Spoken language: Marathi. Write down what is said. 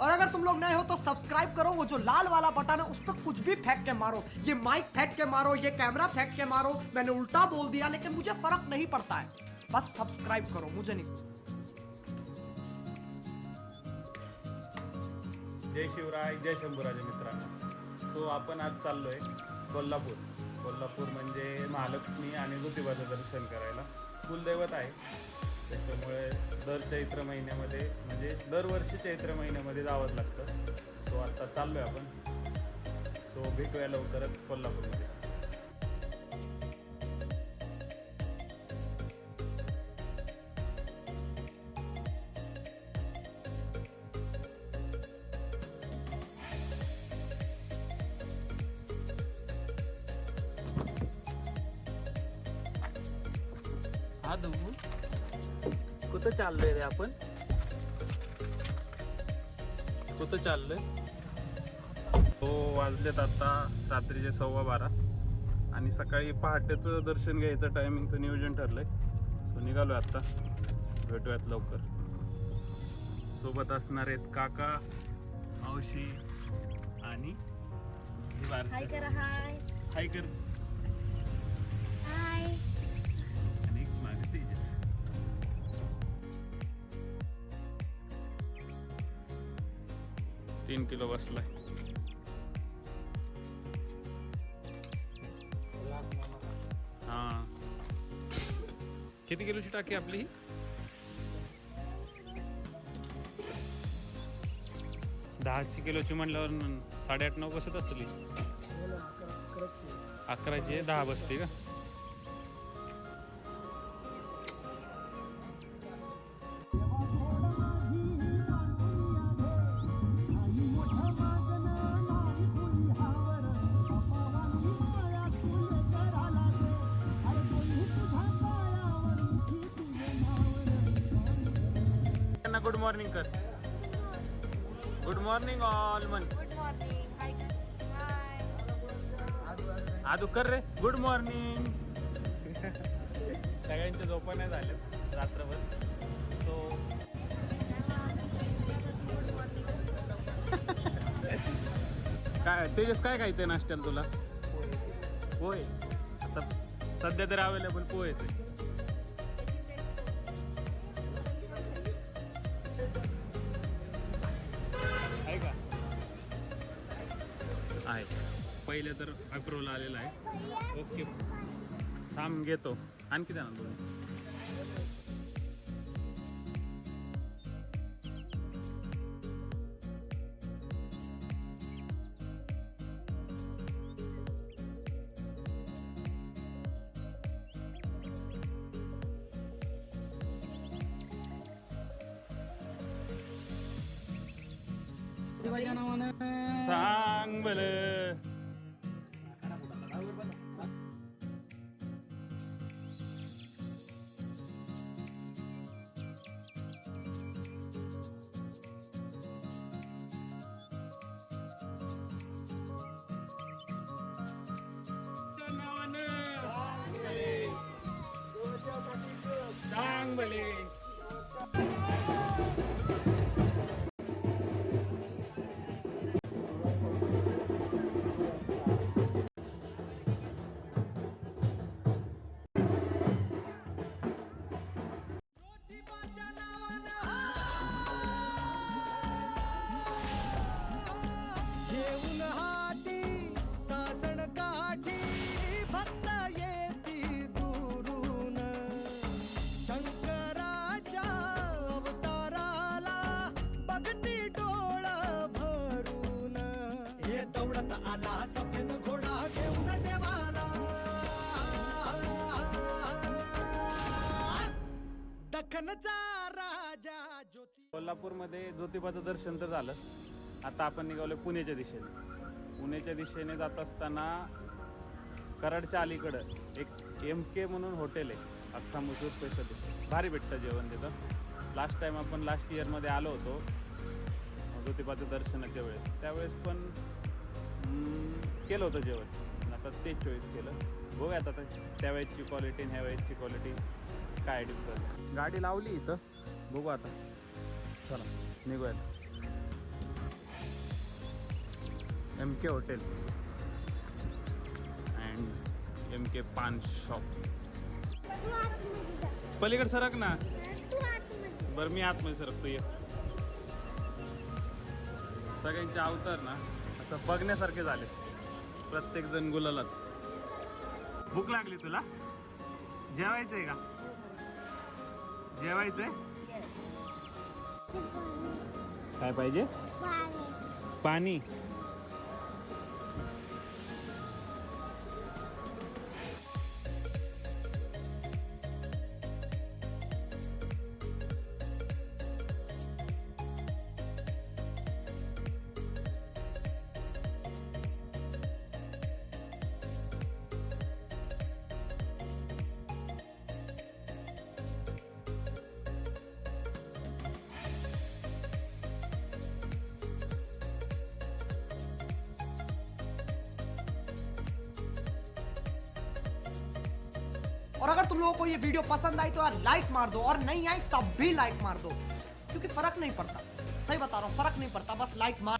और अगर तुम लोग नए हो तो सब्सक्राइब करो, वो जो लाल वाला बटन है उस पर कुछ भी फेंक के मारो, ये माइक फेंक के मारो, ये कैमरा फेंक के मारो, मैंने उल्टा बोल दिया लेकिन मुझे फर्क नहीं पड़ता है, बस सब्सक्राइब करो, मुझे नहीं। जय शिवराय, जय शंभूराजे मित्रांनो. सो आपण आज चाललोय कोल्हापूर म्हणजे महालक्ष्मी आणि ज्योतिबाचं दर्शन करायला. कुलदैवत आहे, त्याच्यामुळे दर चैत्र महिन्यामध्ये म्हणजे दरवर्षी चैत्र महिन्यामध्ये जावंच लागतं. सो आता चाललोय आपण. सो भेटूया लवकरच कोल्हापूरमध्ये. आदू कुठं चाललोय रे आपण? कुठं चाललोय? तो वाजलेत आता रात्रीचे 12:15 आणि सकाळी पहाटेचं दर्शन घ्यायचं टायमिंगचं नियोजन ठरलंय. सो निघालोय आता. भेटूयात लवकर. सोबत असणार आहेत काका, मावशी आणि हाय करा. हाय हाय कर. हाय. आणि मागे तेजस. तीन किलो बसलाय. हा, किती किलोची टाकी आपली ही? 10 किलोची म्हणल्यावर 8.5-9 बसत असली. 11ची 10 बसते का? गुड मॉर्निंग कर. गुड मॉर्निंग ऑल मन. Good morning. हाय कर. हाय. आदू कर रे गुड मॉर्निंग. सगळ्यांच्या झोपा नाही झाल्या रात्रभर. सो काय तेजस काय खायचंय नाश्त्याला तुला? पोहे. आता सध्या तरी अवेलेबल पोहेच आहे. आहे का? आहे. पहिले तर अप्रूव्हल आलेला आहे. ओके, थांब घेतो. आणखी द्या ना तुम्ही. सांग बरं. सांग भले. घेऊन हाती सासण काठी भक्त येती दुरून, शंकराच्या अवताराला बघती डोळ भरून. हे दौडत आला सफेद घोडा घेऊन देवाला, दख्खनचा राजा ज्योती. कोल्हापूरमध्ये ज्योतिबाचं दर्शन तर झालं. आता आपण निघालो पुण्याच्या दिशेने. पुण्याच्या दिशेने जात असताना कराडच्या अलीकडं एक MK म्हणून हॉटेल आहे. अख्खा मसूर स्पेशल, भारी भेटतं जेवण तिथं. लास्ट टाईम आपण लास्ट इयरमध्ये आलो होतो ज्योतिबाचं दर्शनाच्या वेळेस. त्यावेळेस पण केलं होतं जेवण. आता तेच चॉईस केलं. बघूया आता त्यावेळेसची क्वालिटी आणि ह्या वेळेसची क्वालिटी काय डिफरन्स. गाडी लावली इथं, बघू आता. चला निघूयात. MK हॉटेल अँड MK पान शॉप. पलीकडे सरक ना. बरं मी आतमध्ये सरकतो. ये सगळ्यांचे अवतार ना असं बघण्यासारखे झाले. प्रत्येक जण गुलालात. भूक लागली तुला? जेवायचंय का? जेवायचंय? काय पाहिजे? पाणी. और अगर तुम लोगों को ये वीडियो पसंद आई तो यार लाइक मार दो, और नहीं आई तब भी लाइक मार दो, क्योंकि फर्क नहीं पड़ता. सही बता रहा हूँ, फर्क नहीं पड़ता, बस लाइक मार.